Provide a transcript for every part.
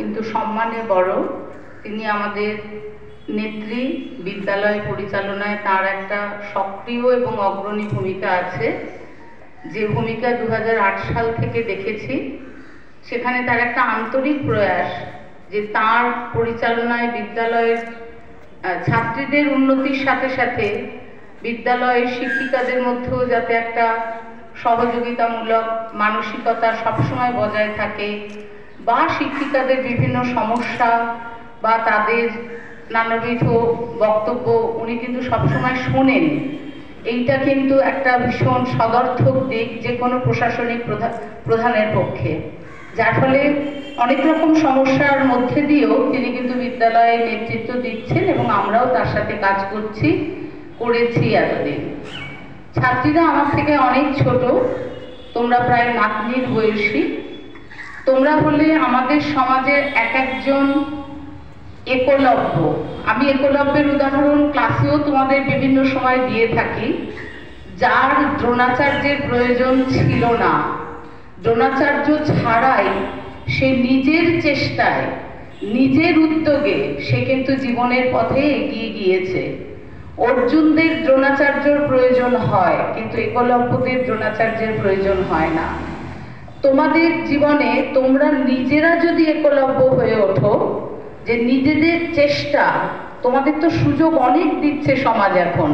কিন্তু সম্মানে বড়। তিনি আমাদের নেত্রী, বিদ্যালয় পরিচালনায় তার একটা সক্রিয় এবং অগ্রণী ভূমিকা আছে, যে ভূমিকা 2008 সাল থেকে দেখেছি। সেখানে তার একটা আন্তরিক প্রয়াস যে তার পরিচালনায় বিদ্যালয়ের ছাত্রীদের উন্নতির সাথে সাথে বিদ্যালয়ের শিক্ষিকাদের মধ্যেও যাতে একটা সহযোগিতামূলক মানসিকতা সবসময় বজায় থাকে, বা শিক্ষিকাদের বিভিন্ন সমস্যা বা তাদের নানাবিধ বক্তব্য উনি কিন্তু সবসময় শোনেন। এইটা কিন্তু একটা ভীষণ সদর্থক দিক যে কোনো প্রশাসনিক প্রধানের পক্ষে, যার ফলে অনেক রকম সমস্যার মধ্যে দিয়েও তিনি কিন্তু বিদ্যালয়ে নেতৃত্ব দিচ্ছেন এবং আমরাও তার সাথে কাজ করেছি এতদিন। ছাত্রীরা আমার থেকে অনেক ছোট, তোমরা প্রায় নাতনির বয়সী। তোমরা হলে আমাদের সমাজের এক একজন একলব্য। আমি একলব্যের উদাহরণ ক্লাসেও তোমাদের বিভিন্ন সময় দিয়ে থাকি, যার দ্রোণাচার্যের প্রয়োজন ছিল না। দ্রোণাচার্য ছাড়াই সে নিজের চেষ্টায়, নিজের উদ্যোগে সে কিন্তু জীবনের পথে এগিয়ে গিয়েছে। অর্জুনদের দ্রোণাচার্যের প্রয়োজন হয়, কিন্তু একলব্যদের দ্রোণাচার্যের প্রয়োজন হয় না। তোমাদের জীবনে তোমরা নিজেরা যদি একলব্য হয়ে ওঠো, যে নিজেদের চেষ্টা, তোমাদের তো সুযোগ অনেক দিচ্ছে সমাজ এখন,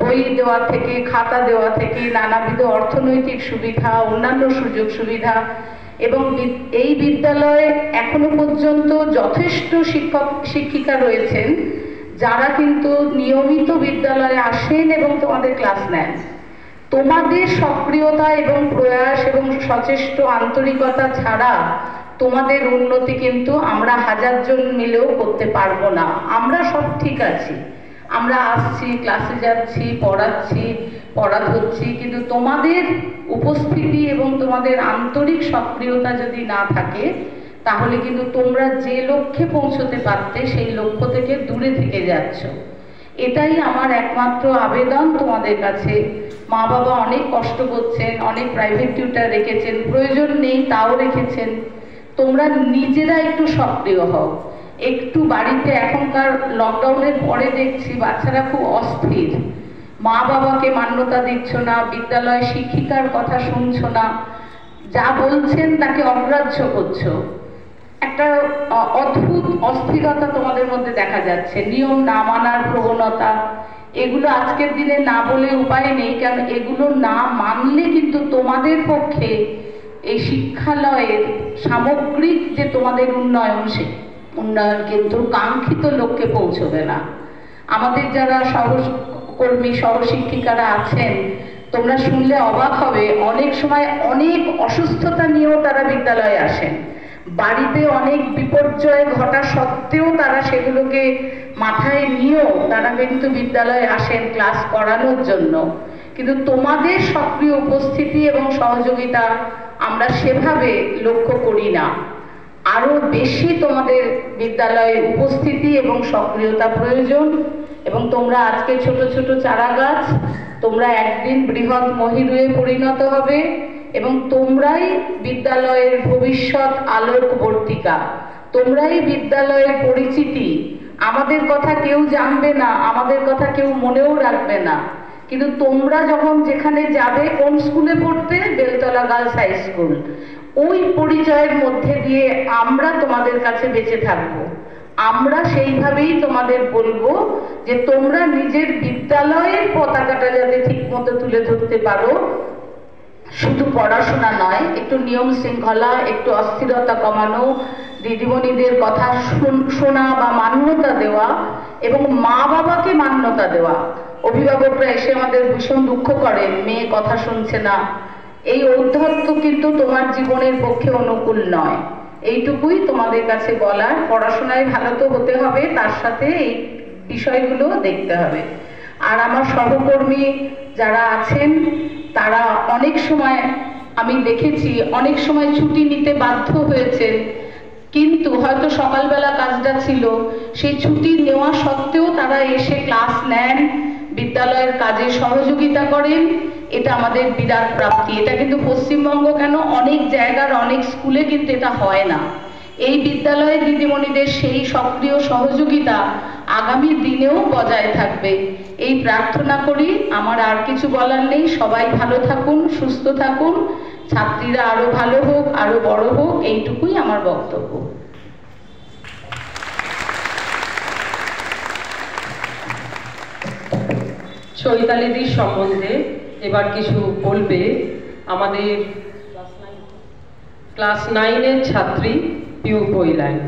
বই দেওয়া থেকে, খাতা দেওয়া থেকে, নানাবিধ অর্থনৈতিক সুবিধা, অন্যান্য সুযোগ সুবিধা, এবং এই বিদ্যালয়ে এখনো পর্যন্ত যথেষ্ট শিক্ষক শিক্ষিকা রয়েছেন যারা কিন্তু নিয়মিত বিদ্যালয়ে আসেন এবং তোমাদের ক্লাস নেন। তোমাদের সক্রিয়তা এবং প্রয়াস এবং সচেষ্ট আন্তরিকতা ছাড়া তোমাদের উন্নতি কিন্তু আমরা 1000 জন মিলেও করতে পারবো না। আমরা সব ঠিক আছি, আমরা আসছি, ক্লাসে যাচ্ছি, পড়াচ্ছি, কিন্তু তোমাদের উপস্থিতি এবং তোমাদের আন্তরিক সক্রিয়তা যদি না থাকে, তাহলে কিন্তু তোমরা যে লক্ষ্যে পৌঁছতে পারতে সেই লক্ষ্য থেকে দূরে থেকে যাচ্ছ। এটাই আমার একমাত্র আবেদন তোমাদের কাছে। মা বাবা অনেক কষ্ট করছেন, অনেক প্রাইভেট টিউটার রেখেছেন, প্রয়োজন নেই তাও রেখেছেন। তোমরা নিজেরা একটু সক্রিয় হও, একটু বাড়িতে। এখনকার লকডাউনের পরে দেখছি বাচ্চারা খুব অস্থির, মা বাবাকে মান্যতা দিচ্ছ না, বিদ্যালয় শিক্ষিকার কথা শুনছো না, যা বলছেন তাকে অগ্রাহ্য করছো। একটা অদ্ভুত অস্থিরতা তোমাদের মধ্যে দেখা যাচ্ছে, নিয়ম না মানার প্রবণতা। এগুলো আজকের দিনে না বলে উপায় নেই, কারণ এগুলো না মানলে কিন্তু তোমাদের পক্ষে এই শিক্ষালয়ের সামগ্রিক যে তোমাদের উন্নয়ন, সে উন্নয়ন কিন্তু কাঙ্ক্ষিত লক্ষ্যে পৌঁছবে না। আমাদের যারা সহকর্মী, সহশিক্ষিকারা আছেন, তোমরা শুনলে অবাক হবে, অনেক সময় অনেক অসুস্থতা নিয়েও তারা বিদ্যালয়ে আসেন। বাড়িতে অনেক বিপর্যয় ঘটা সত্ত্বেও তারা সেগুলোকে মাথায় নিয়েও তারা কিন্তু বিদ্যালয়ে আসেন ক্লাস করানোর জন্য। কিন্তু তোমাদের সক্রিয় উপস্থিতি এবং সহযোগিতা আমরা সেভাবে লক্ষ্য করি না। আরো বেশি তোমাদের বিদ্যালয়ে উপস্থিতি এবং সক্রিয়তা প্রয়োজন। এবং তোমরা আজকে ছোট ছোট চারা গাছ, তোমরা একদিন বৃহৎ মহিরুহে পরিণত হবে এবং তোমরাই বিদ্যালয়ের ভবিষ্যৎ আলোকবর্তিকা, তোমরাই বিদ্যালয়ের পরিচিতি। আমাদের কথা কেউ জানবে না, আমাদের কথা কেউ মনেও রাখবে না, কিন্তু তোমরা যখন যেখানে যাবে, কোন স্কুলে পড়তে, বেলতলা গার্লস হাই স্কুল, ওই পরিচয়ের মধ্যে দিয়ে আমরা তোমাদের কাছে বেঁচে থাকবো। আমরা সেইভাবেই তোমাদের বলবো যে তোমরা নিজের বিদ্যালয়ের পতাকাটা যাতে ঠিক মতো তুলে ধরতে পারো। শুধু পড়াশোনা নয়, একটু নিয়ম শৃঙ্খলা, একটু অস্থিরতা কমানো, দিদিমণিদের কথা শোনা বা মান্যতা দেওয়া, এবং মা বাবাকে মান্যতা দেওয়া। অভিভাবকরা এসে আমাদের ভীষণ দুঃখ করেন, মেয়ে কথা শুনছে না। এই ঔদ্ধত্য কিন্তু তোমার জীবনের পক্ষে অনুকূল নয়। এইটুকুই তোমাদের কাছে বলার। পড়াশোনায় ভালো তো হতে হবে, তার সাথে এই বিষয়গুলো দেখতে হবে। আর আমার সহকর্মী যারা আছেন, তারা অনেক সময় আমি দেখেছি অনেক সময় ছুটি নিতে বাধ্য হয়েছেন, কিন্তু হয়তো সকালবেলা কাজটা ছিল, সেই ছুটি নেওয়া সত্ত্বেও তারা এসে ক্লাস নেন, বিদ্যালয়ের কাজে সহযোগিতা করেন। এটা আমাদের বিরাট প্রাপ্তি। এটা কিন্তু পশ্চিমবঙ্গ কেন, অনেক জায়গার অনেক স্কুলে কিন্তু এটা হয় না। এই বিদ্যালয়ে দিদিমণিদের সেই সক্রিয় সহযোগিতা আগামী দিনেও বজায় থাকবে এই প্রার্থনা করি। আমার আর কিছু বলার নেই। সবাই ভালো থাকুন, সুস্থ থাকুন, ছাত্রীরা আরো ভালো হোক, আরো বড় হোক, এইটুকুই আমার বক্তব্য। চৈতালিদির সম্বন্ধে এবার কিছু বলবে আমাদের ক্লাস 9-এর ছাত্রী পিউ বইলাইন।